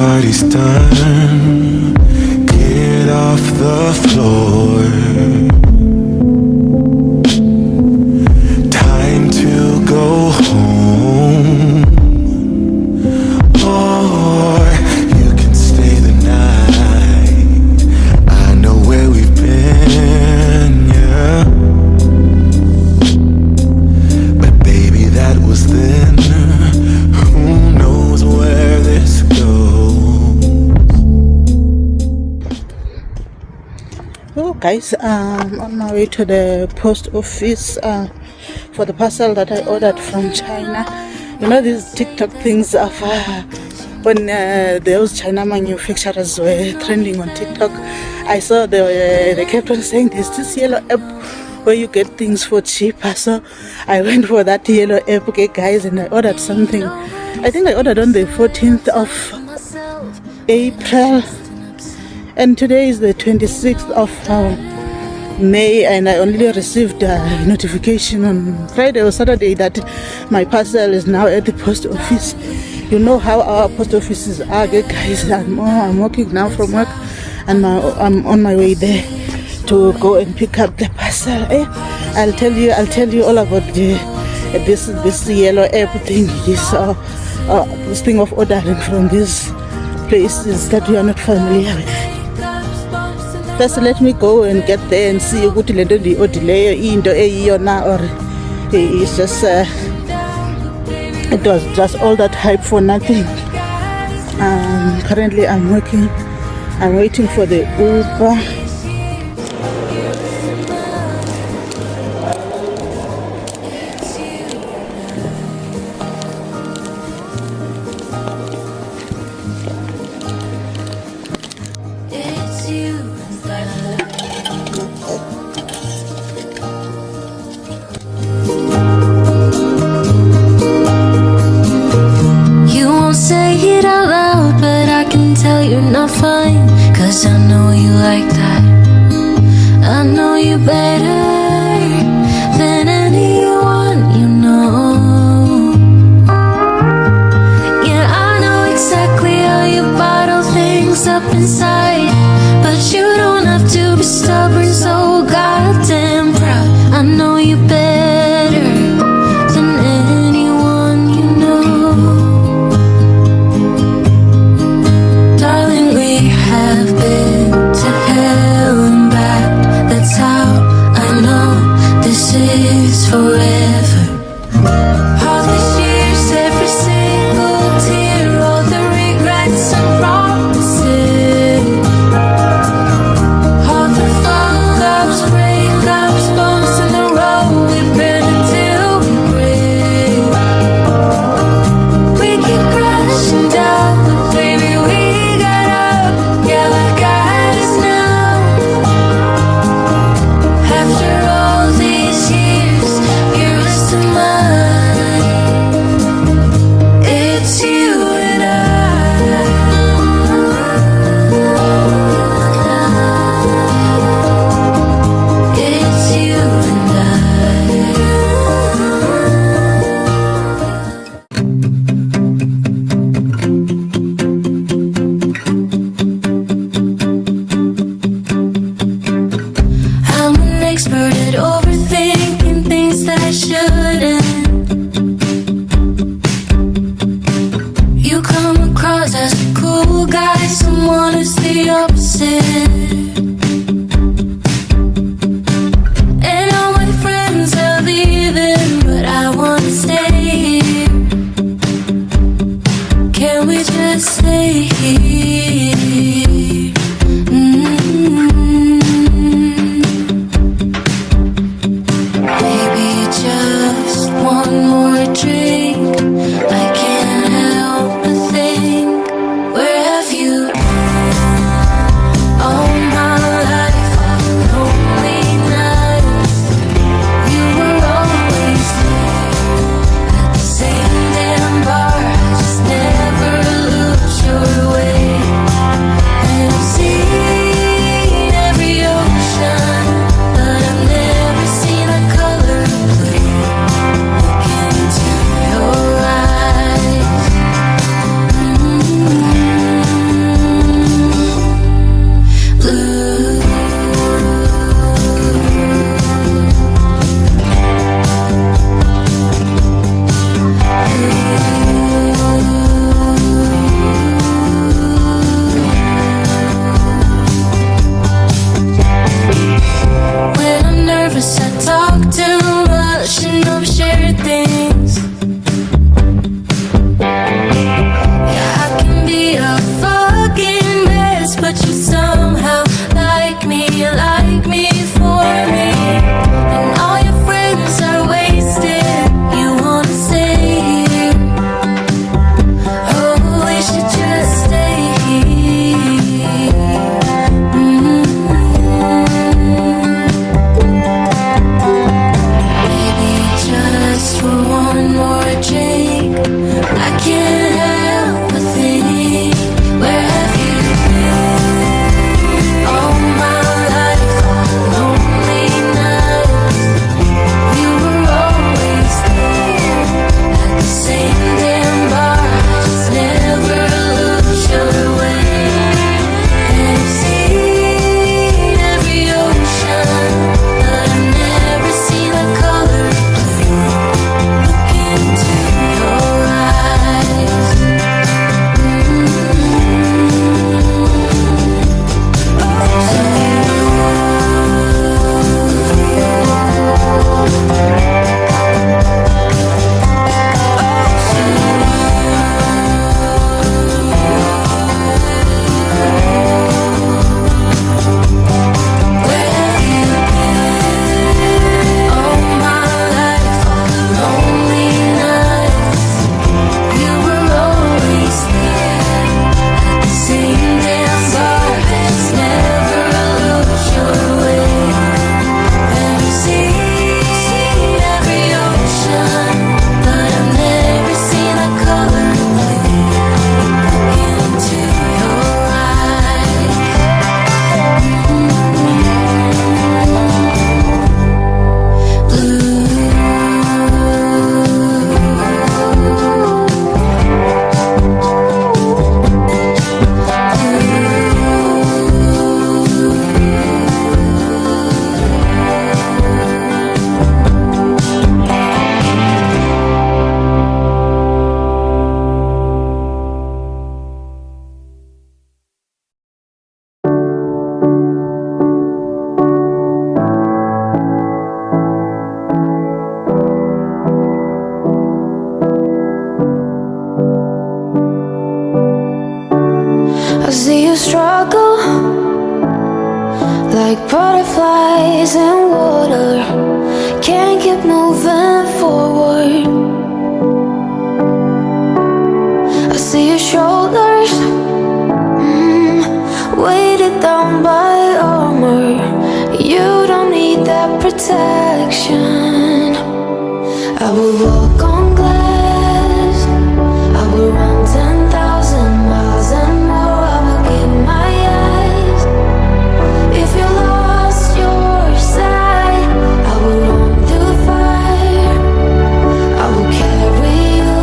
party's done. Get off the floor. Time to go home. Or you can stay the night. I know where we've been, yeah. But baby, that was then. Who knows where this goes? Oh guys, on my way to the post office for the parcel that I ordered from China. You know these TikTok things of when those China manufacturers were trending on TikTok. I saw they kept on saying there's this yellow app where you get things for cheaper. So I went for that yellow app, okay guys, and I ordered something. I think I ordered on the 14th of April. And today is the 26th of May, and I only received a notification on Friday or Saturday that my parcel is now at the post office. You know how our post offices are, okay, guys. I'm walking now from work, and I'm on my way there to go and pick up the parcel. I'll tell you all about this yellow app thing. This thing of ordering from these places that we are not familiar with. First, let me go and get there and see what the delay into or it's just it was just all that hype for nothing. Currently I'm waiting for the Uber. You're not fine, 'cause I know you like that. I know you better than anyone you know. Yeah, I know exactly how you bottle things up inside, but you don't have to be stubborn, so goddamn proud. I know you better than anyone you know. Darling, we have been to hell and back. That's how I know this is forever. All these years, every single tear, all the regrets and promises, all the fuck-ups, break-ups, bumps in the road, we've been until we break. We keep crashing down, but baby, we got up. Yeah, look at us now. After all these years, you're rest of mine. It's you and I. It's you and I. I'm an expert at overthinking things that I shouldn't. You come across as a cool guy, someone who's the opposite. And all my friends are leaving, but I wanna stay here. Can we just stay here? Maybe just one more drink. I can't help but think, where have you been? All my life, all the lonely nights, you were always there at the same damn bar. I just never lose your way. see you struggle like butterflies in water, can't keep moving forward. I see your shoulders weighted down by armor. You don't need that protection. I will walk on glass, I will run 10,000 miles and more. I will give my eyes. If you lost your sight, I will run through fire. I will carry you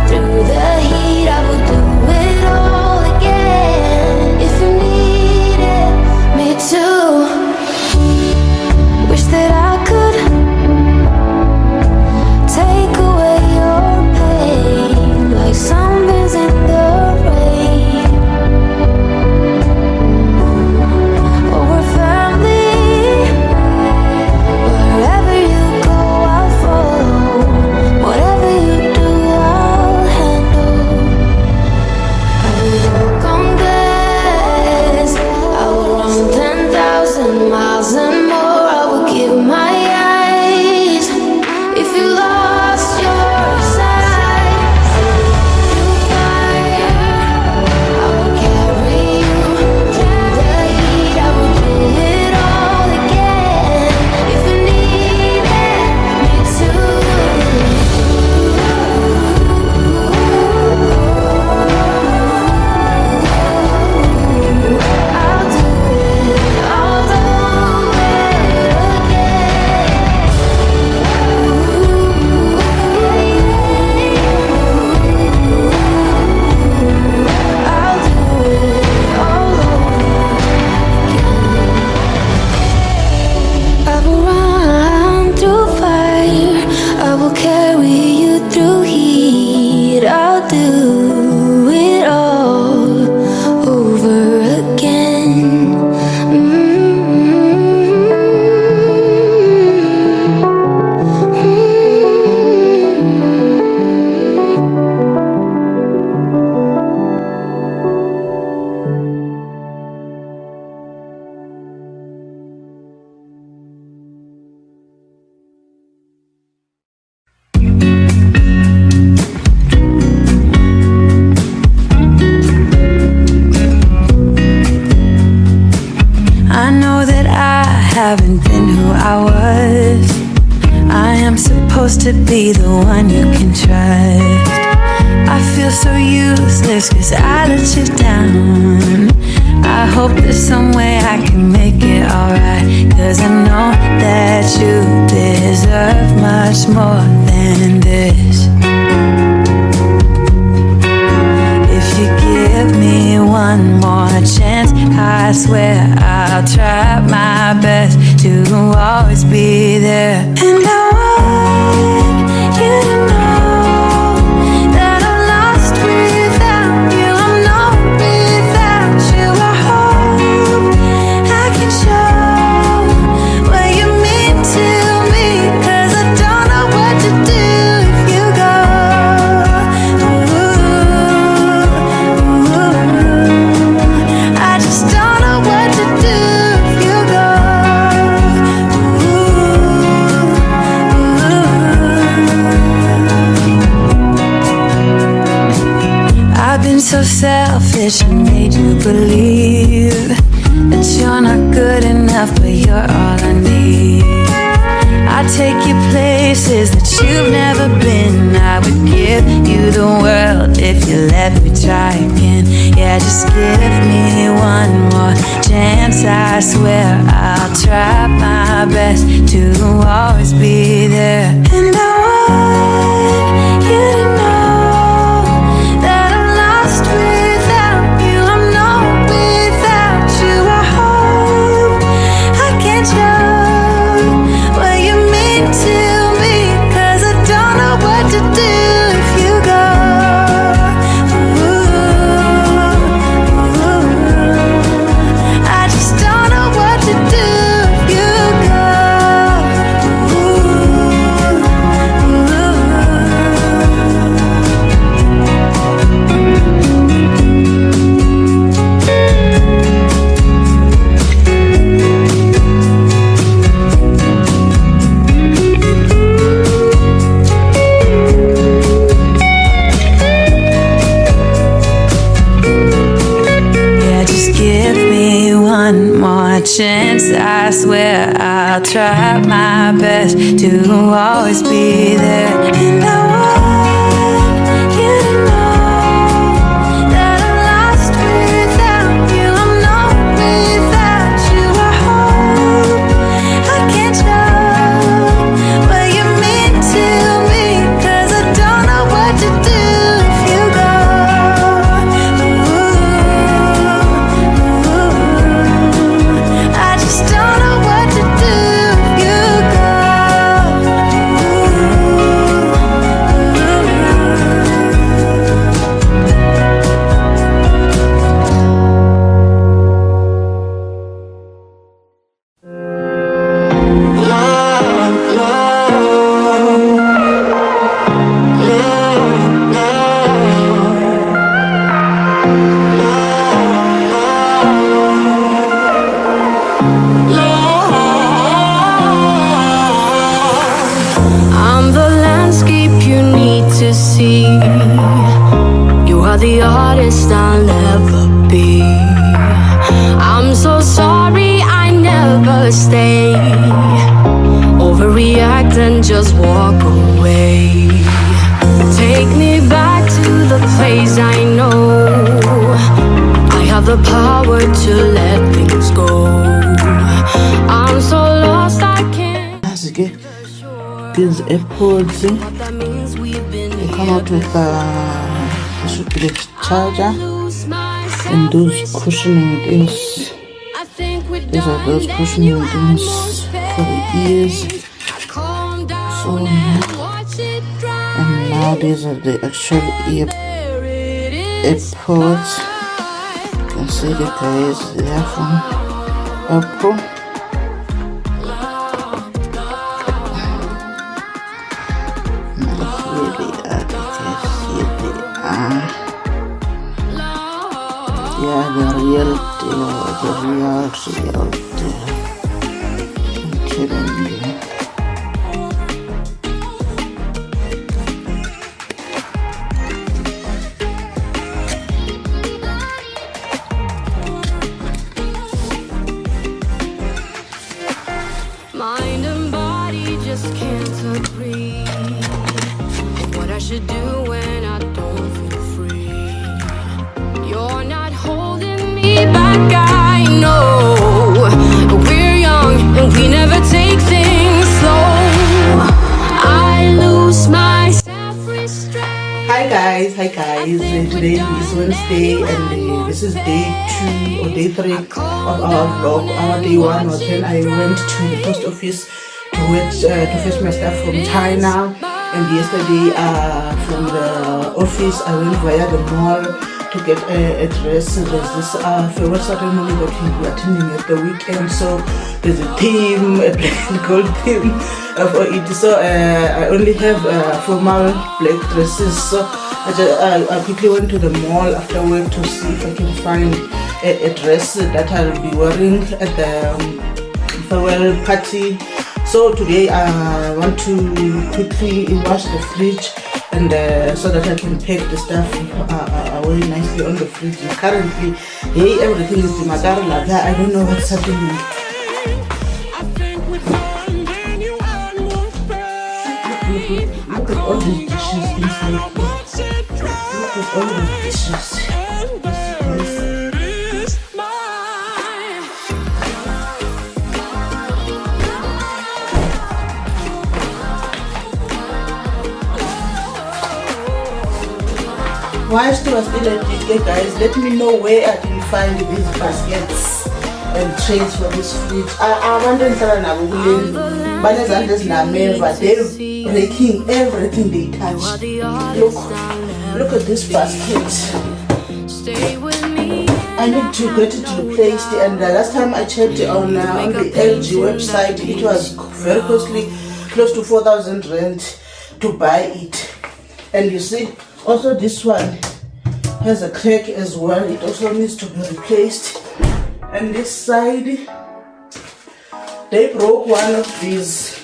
through the heat. I will do it all again. If you needed me to, wish that I could take away your pain like sunbeams in the rain. Oh, we're family. Wherever you go, I'll follow. Whatever you do, I'll handle. I will walk on glass. I will run 10,000 miles and more. I will give my eyes. If you lost your sight, I will through fire. I will carry you through the heat. I will do it all again. If you needed me to, I'll do it all over again. I'll do it all over again. I will run through fire. I will carry you through heat. I'll do it all over again. I know that I haven't been who I was. I am supposed to be the one you can trust. I feel so useless cause I let you down. I hope there's some way I can make it alright, cause I know that you deserve much more than this. If you give me one more chance, I swear I'll try my best to always be there. And I want you to know that I'm lost without you. I'm not without you. I hope I can show what you mean to me, cause I don't know what to do if you go. I just don't know what to do if you go. I've been so selfish and made you believe that you're not good enough, but you're all I need. I take you places that you've never been. I would give you the world if you let me try again. Yeah, just give me one more chance. I swear I'll try my best to always be there. And I want you to know that I'm lost without you. I'm not without you. I hope I can show what you mean to me, cause I don't know what to do if you go. I just don't know what to do if you go. patience. I swear I'll try my best to always be there. And I want you to know that I'm lost without you. I'm not without you. I hope I can show what you mean to me, 'cause I don't know what to do if you go. I just don't know what to do if you go. I'm the landscape you need to see. You are the artist I'll never be. I'm so sorry I never stay. Overreact and just walk away. Take me back to the place I know. I have the power to let things go. I'm so lost I can't. Nazi-ke these AirPods, they come out with the charger and those cushioning things. These are those cushioning things for the ears. So yeah. And now these are the actual AirPods. You can see the guys, they are from Apple. Yeah, the real deal. I'm kidding you. Mind and body just can't agree what I should do when I don't feel free. You're not holding me back, I know. We're young and we never take things slow. I lose my self-restraint. Hi guys. Today is Wednesday and this is day 2 or day 3 of our vlog. Our day 1 was when I went to the post office to fetch my stuff from China, and yesterday from the office I went via the mall to get a dress. There's this farewell ceremony that we'll be attending at the weekend, so there's a theme, a black and gold theme for it. So I only have formal black dresses, so I quickly went to the mall after work to see if I can find a dress that I'll be wearing at the farewell party. So today I want to quickly wash the fridge and so that I can pack the stuff away nicely on the fridge. Currently, everything is in my car. I don't know what's happening. Look at all these dishes inside here. Look at all these dishes. Whilst you are still at it, guys, let me know where I can find these baskets and trays for this fridge. I wonder if they're breaking everything they touch. Look at this basket. I need to get it replaced, and the last time I checked on the LG website, it was very costly, close to 4,000 rand to buy it. And you see, also this one has a crack as well. It also needs to be replaced. And this side, they broke one of these.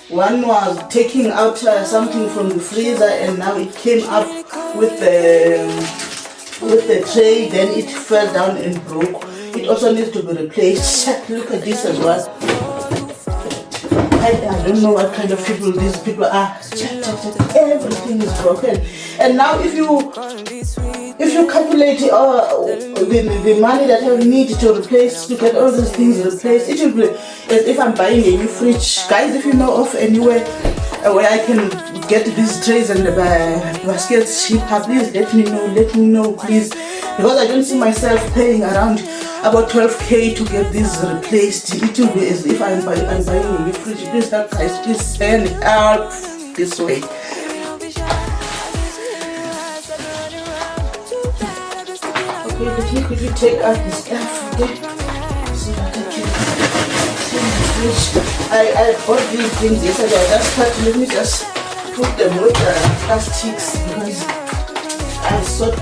One was taking out something from the freezer, and now it came up with the tray. Then it fell down and broke. It also needs to be replaced. Look at this as well. I don't know what kind of people these people are. Everything is broken. And now if you calculate the money that I need to replace, to get all these things replaced, it will be as if I'm buying a new fridge. Guys, if you know of anywhere where I can get these trays and baskets cheaper, please let me know, please. Because I don't see myself paying around about 12k to get this replaced. It will be as if I'm buying a new fridge. Please help, guys, please send help this way. Okay, let me quickly take out this stuff, okay? So that I can see the fridge. I bought these things yesterday. I just thought, let me just put them with plastics because I sort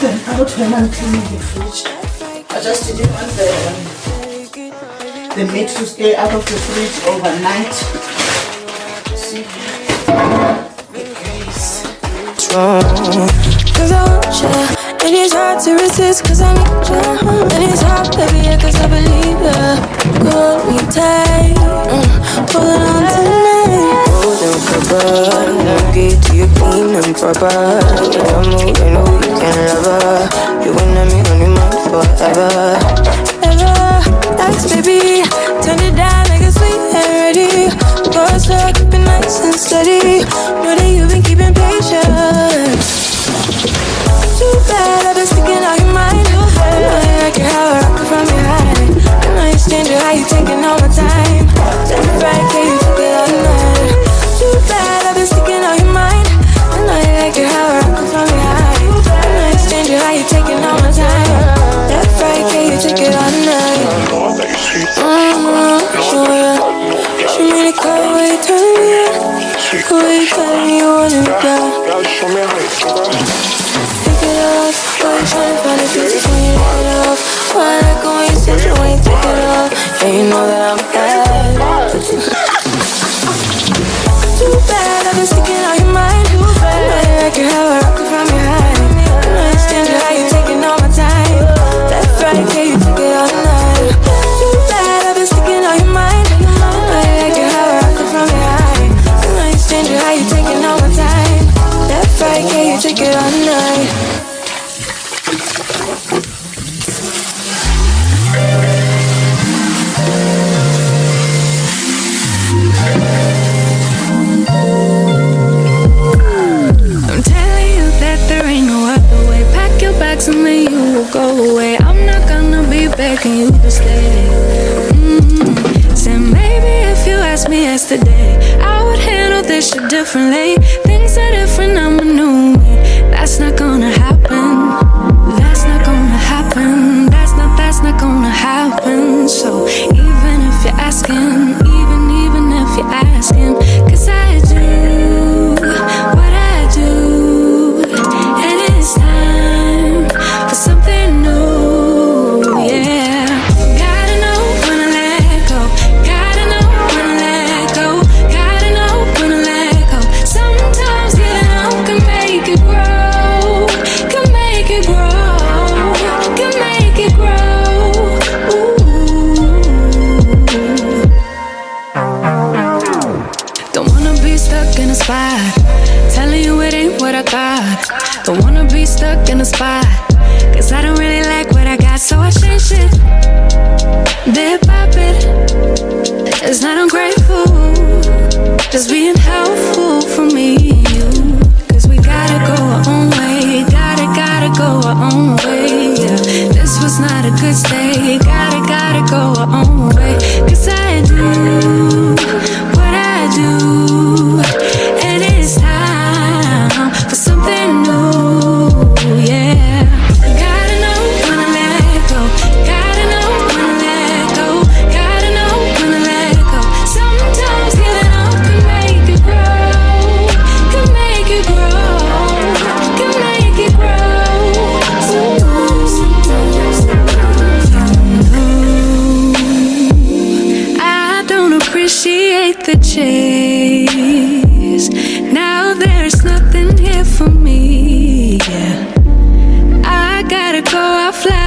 them out when I'm cleaning the fridge. I just didn't want the meat to stay out of the fridge overnight. See? Cause I want you, and it's hard to resist cause I need you. And it's hard, baby, yeah, cause I believe ya. Hold me tight, holding on tonight. Holding for bud, won't get to you clean and proper. When I move, you know you can love her. You and me on your mind forever. Ever, thanks baby, turn it down like a sweet and ready. Go slow, keep it nice and steady. Know that you've been keeping patience. Too bad I've been sticking out your mind. I know you like your hair rockin' from behind. I know you stand you, how you taking all my time. Set me right, can you take it all night? Too bad I've been sticking out your mind. I know you like your hair rockin' from behind. I know you stand you, how you taking all my time. That's right, can you take it all night? She made it call when you turn me on. When you tell me you want it down. Take it off, why you tryna find a pieces when you take it off? Why I like when you sit when you take it off? Yeah, you know that I'm bad. Too bad I've been sticking out your mind. I know you like your hair rockin' from behind. I know you stand you, how you taking all my time. That's right, can you take it all night? Too bad I've been sticking out your mind. I know you like your hair rockin' from behind. I know you stand you, how you taking all my time. That's right, can you take it all night? I'm telling you that there ain't no other way. Pack your bags and then you will go away. I'm not gonna be begging you to stay. Said maybe if you asked me yesterday, I would handle this shit differently. Things are different, I'm a new me. That's not gonna happen. That's not gonna happen. That's not gonna happen. So even if you're asking, even if you're asking, cause I do what I do, and it's time for something new, yeah. Gotta know when to let go. Gotta know when to let go. Gotta know when to let go. Sometimes getting up can make it grow. Can make it grow. Can make it grow. Don't wanna be stuck in a spot, telling you it ain't what I thought. Don't wanna be stuck in a spot, cause I don't really like what I got, so I change shit. Dip pop it, it's not ungrateful, just being helpful for me and you. Cause we gotta go our own way, gotta go our own way, yeah. This was not a good stay, gotta go our own way. Cause I do what I do, and it's time for something new, yeah. Gotta know when to let go. Gotta know when to let go. Gotta know when to let go. Sometimes giving up can make it grow. Can make it grow. Can make it grow. I don't appreciate the chase. Now there's nothing here for me, yeah. I gotta go, I'll fly